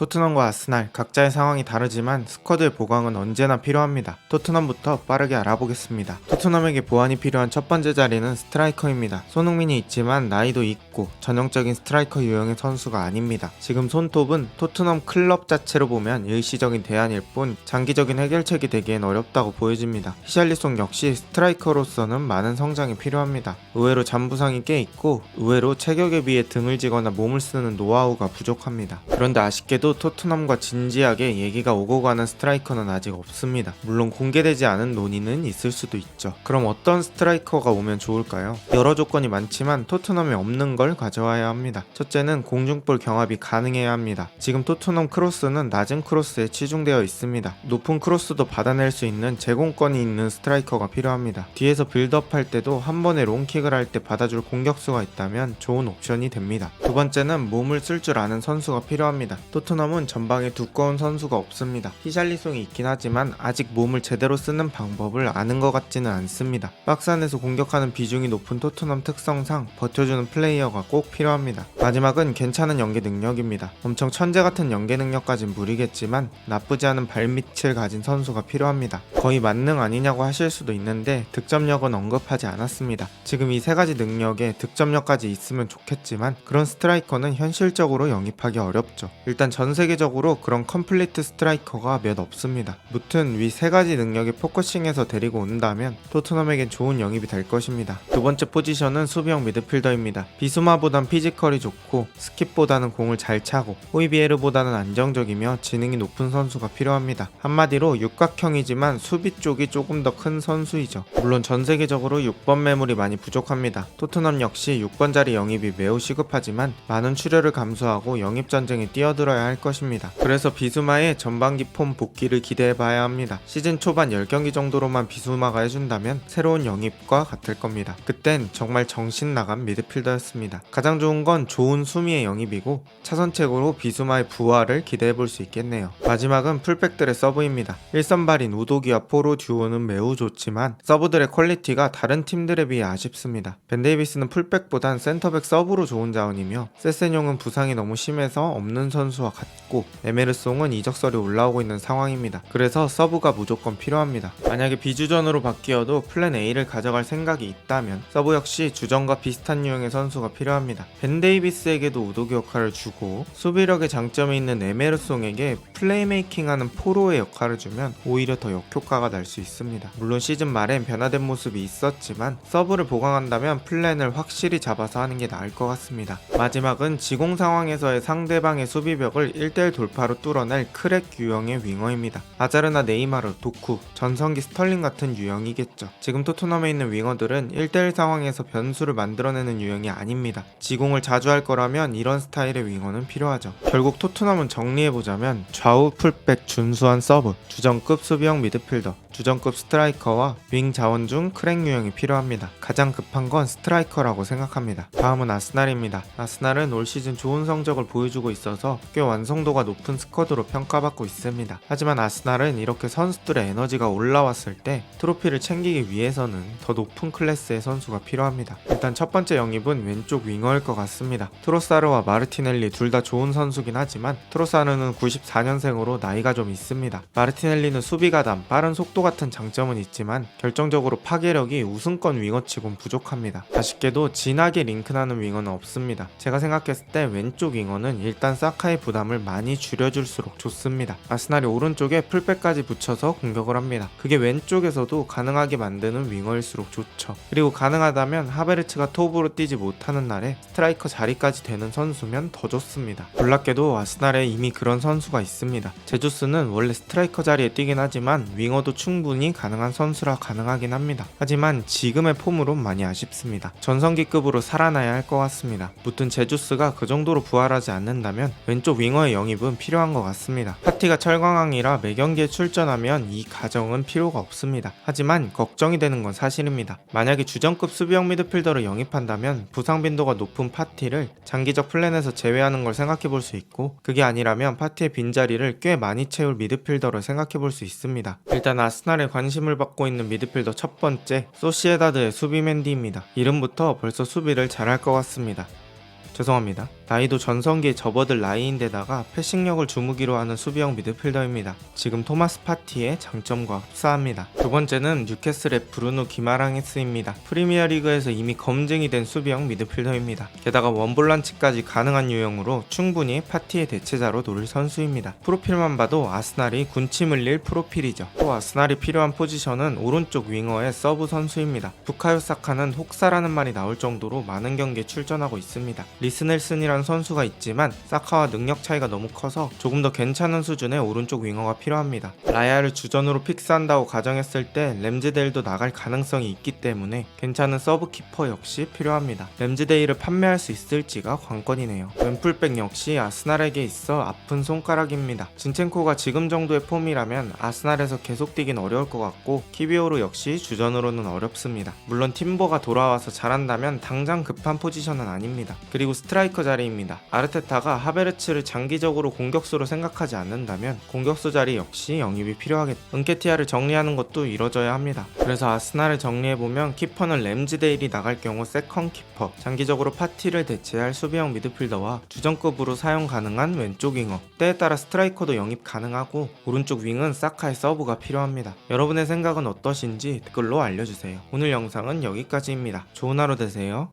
토트넘과 아스날 각자의 상황이 다르지만 스쿼드의 보강은 언제나 필요합니다. 토트넘부터 빠르게 알아보겠습니다. 토트넘에게 보완이 필요한 첫 번째 자리는 스트라이커입니다. 손흥민이 있지만 나이도 있고 전형적인 스트라이커 유형의 선수가 아닙니다. 지금 손톱은 토트넘 클럽 자체로 보면 일시적인 대안일 뿐 장기적인 해결책이 되기엔 어렵다고 보여집니다. 히샬리송 역시 스트라이커로서는 많은 성장이 필요합니다. 의외로 잔부상이 꽤 있고 의외로 체격에 비해 등을 지거나 몸을 쓰는 노하우가 부족합니다. 그런데 아쉽게도 토트넘과 진지하게 얘기가 오고 가는 스트라이커는 아직 없습니다. 물론 공개되지 않은 논의는 있을 수도 있죠. 그럼 어떤 스트라이커가 오면 좋을까요? 여러 조건이 많지만 토트넘에 없는 걸 가져와야 합니다. 첫째는 공중볼 경합이 가능해야 합니다. 지금 토트넘 크로스는 낮은 크로스에 치중되어 있습니다. 높은 크로스도 받아낼 수 있는 제공권이 있는 스트라이커가 필요합니다. 뒤에서 빌드업할 때도 한 번에 롱킥을 할 때 받아줄 공격수가 있다면 좋은 옵션이 됩니다. 두 번째는 몸을 쓸 줄 아는 선수가 필요합니다. 토트넘은 전방에 두꺼운 선수가 없습니다. 히샬리송이 있긴 하지만 아직 몸을 제대로 쓰는 방법을 아는 것 같지는 않습니다. 박스 안에서 공격하는 비중이 높은 토트넘 특성상 버텨주는 플레이어가 꼭 필요합니다. 마지막은 괜찮은 연계 능력입니다. 엄청 천재 같은 연계 능력까진 무리겠지만 나쁘지 않은 발밑을 가진 선수가 필요합니다. 거의 만능 아니냐고 하실 수도 있는데 득점력은 언급하지 않았습니다. 지금 이 세 가지 능력에 득점력까지 있으면 좋겠지만 그런 스트라이커는 현실적으로 영입하기 어렵죠. 일단 전 세계적으로 그런 컴플리트 스트라이커가 몇 없습니다. 무튼 위 세 가지 능력에 포커싱해서 데리고 온다면 토트넘에겐 좋은 영입이 될 것입니다. 두 번째 포지션은 수비형 미드필더입니다. 비수마보단 피지컬이 좋고 스킵보다는 공을 잘 차고 호이비에르보다는 안정적이며 지능이 높은 선수가 필요합니다. 한마디로 육각형이지만 수비 쪽이 조금 더 큰 선수이죠. 물론 전 세계적으로 6번 매물이 많이 부족합니다. 토트넘 역시 6번 자리 영입이 매우 시급하지만 많은 출혈을 감수하고 영입 전쟁에 뛰어들어야 할 것입니다. 그래서 비수마의 전반기 폼 복귀를 기대해봐야 합니다. 시즌 초반 10경기 정도로만 비수마가 해준다면 새로운 영입과 같을 겁니다. 그땐 정말 정신 나간 미드필더였습니다. 가장 좋은 건 좋은 수미의 영입이고 차선책으로 비수마의 부활을 기대해볼 수 있겠네요. 마지막은 풀백들의 서브입니다. 1선발인 우도기와 포로 듀오는 매우 좋지만 서브들의 퀄리티가 다른 팀들에 비해 아쉽습니다. 벤 데이비스는 풀백보단 센터백 서브로 좋은 자원이며 세세뇽은 부상이 너무 심해서 없는 선수와 같고 에메르송은 이적설이 올라오고 있는 상황입니다. 그래서 서브가 무조건 필요합니다. 만약에 비주전으로 바뀌어도 플랜 A를 가져갈 생각이 있다면 서브 역시 주전과 비슷한 유형의 선수가 필요합니다. 벤 데이비스에게도 우도기 역할을 주고 수비력에 장점이 있는 에메르송에게 플레이메이킹하는 포로의 역할을 주면 오히려 더 역효과가 날 수 있습니다. 물론 시즌 말엔 변화된 모습이 있었지만 서브를 보강한다면 플랜을 확실히 잡아서 하는 게 나을 것 같습니다. 마지막은 지공 상황에서의 상대방의 수비벽을 1대1 돌파로 뚫어낼 크랙 유형의 윙어입니다. 아자르나 네이마르, 도쿠, 전성기 스털링 같은 유형이겠죠. 지금 토트넘에 있는 윙어들은 1대1 상황에서 변수를 만들어내는 유형이 아닙니다. 지공을 자주 할 거라면 이런 스타일의 윙어는 필요하죠. 결국 토트넘은 정리해보자면 좌우 풀백 준수한 서브, 주전급 수비형 미드필더, 주전급 스트라이커와 윙 자원 중 크랙 유형이 필요합니다. 가장 급한 건 스트라이커라고 생각합니다. 다음은 아스날입니다. 아스날은 올 시즌 좋은 성적을 보여주고 있어서 꽤 완성도가 높은 스쿼드로 평가받고 있습니다. 하지만 아스날은 이렇게 선수들의 에너지가 올라왔을 때 트로피를 챙기기 위해서는 더 높은 클래스의 선수가 필요합니다. 일단 첫 번째 영입은 왼쪽 윙어일 것 같습니다. 트로사르와 마르티넬리 둘 다 좋은 선수긴 하지만 트로사르는 94년생으로 나이가 좀 있습니다. 마르티넬리는 수비가담, 빠른 속도 같은 장점은 있지만 결정적으로 파괴력이 우승권 윙어치곤 부족합니다. 아쉽게도 진하게 링크나는 윙어는 없습니다. 제가 생각했을 때 왼쪽 윙어는 일단 사카의 부담을 많이 줄여줄수록 좋습니다. 아스날이 오른쪽에 풀백까지 붙여서 공격을 합니다. 그게 왼쪽에서도 가능하게 만드는 윙어일수록 좋죠. 그리고 가능하다면 하베르츠가 톱으로 뛰지 못하는 날에 스트라이커 자리까지 되는 선수면 더 좋습니다. 놀랍게도 아스날에 이미 그런 선수가 있습니다. 제주스는 원래 스트라이커 자리에 뛰긴 하지만 윙어도 충분히 가능한 선수라 가능하긴 합니다. 하지만 지금의 폼으론 많이 아쉽습니다. 전성기급으로 살아나야 할 것 같습니다. 무튼 제주스가 그 정도로 부활하지 않는다면 왼쪽 윙어의 영입은 필요한 것 같습니다. 파티가 철광왕이라 매경기에 출전하면 이 가정은 필요가 없습니다. 하지만 걱정이 되는 건 사실입니다. 만약에 주전급 수비형 미드필더를 영입한다면 부상 빈도가 높은 파티를 장기적 플랜에서 제외하는 걸 생각해 볼 수 있고 그게 아니라면 파티의 빈자리를 꽤 많이 채울 미드필더를 생각해 볼 수 있습니다. 일단 아스날에 관심을 받고 있는 미드필더 첫 번째, 소시에다드의 수비 맨디입니다. 이름부터 벌써 수비를 잘할 것 같습니다. 죄송합니다. 나이도 전성기에 접어들 나이인데다가 패싱력을 주무기로 하는 수비형 미드필더입니다. 지금 토마스 파티의 장점과 흡사합니다. 두 번째는 뉴캐슬의 브루노 기마랑이스입니다. 프리미어리그에서 이미 검증이 된 수비형 미드필더입니다. 게다가 원볼란치까지 가능한 유형으로 충분히 파티의 대체자로 노릴 선수입니다. 프로필만 봐도 아스날이 군침 흘릴 프로필이죠. 또 아스날이 필요한 포지션은 오른쪽 윙어의 서브 선수입니다. 부카요 사카는 혹사라는 말이 나올 정도로 많은 경기에 출전하고 있습니다. 리스넬슨이란 선수가 있지만 사카와 능력 차이가 너무 커서 조금 더 괜찮은 수준의 오른쪽 윙어가 필요합니다. 라야를 주전으로 픽스한다고 가정했을 때 램즈데일도 나갈 가능성이 있기 때문에 괜찮은 서브 키퍼 역시 필요합니다. 램즈데일을 판매할 수 있을지가 관건이네요. 왼풀백 역시 아스날에게 있어 아픈 손가락입니다. 진첸코가 지금 정도의 폼이라면 아스날에서 계속 뛰긴 어려울 것 같고 키비오르 역시 주전으로는 어렵습니다. 물론 팀버가 돌아와서 잘한다면 당장 급한 포지션은 아닙니다. 그리고 스트라이커 자리입니다. 아르테타가 하베르츠를 장기적으로 공격수로 생각하지 않는다면 공격수 자리 역시 영입이 필요하겠죠. 은케티아를 정리하는 것도 이뤄져야 합니다. 그래서 아스날을 정리해보면 키퍼는 램즈데일이 나갈 경우 세컨 키퍼, 장기적으로 파티를 대체할 수비형 미드필더와 주전급으로 사용 가능한 왼쪽 윙어, 때에 따라 스트라이커도 영입 가능하고 오른쪽 윙은 사카의 서브가 필요합니다. 여러분의 생각은 어떠신지 댓글로 알려주세요. 오늘 영상은 여기까지입니다. 좋은 하루 되세요.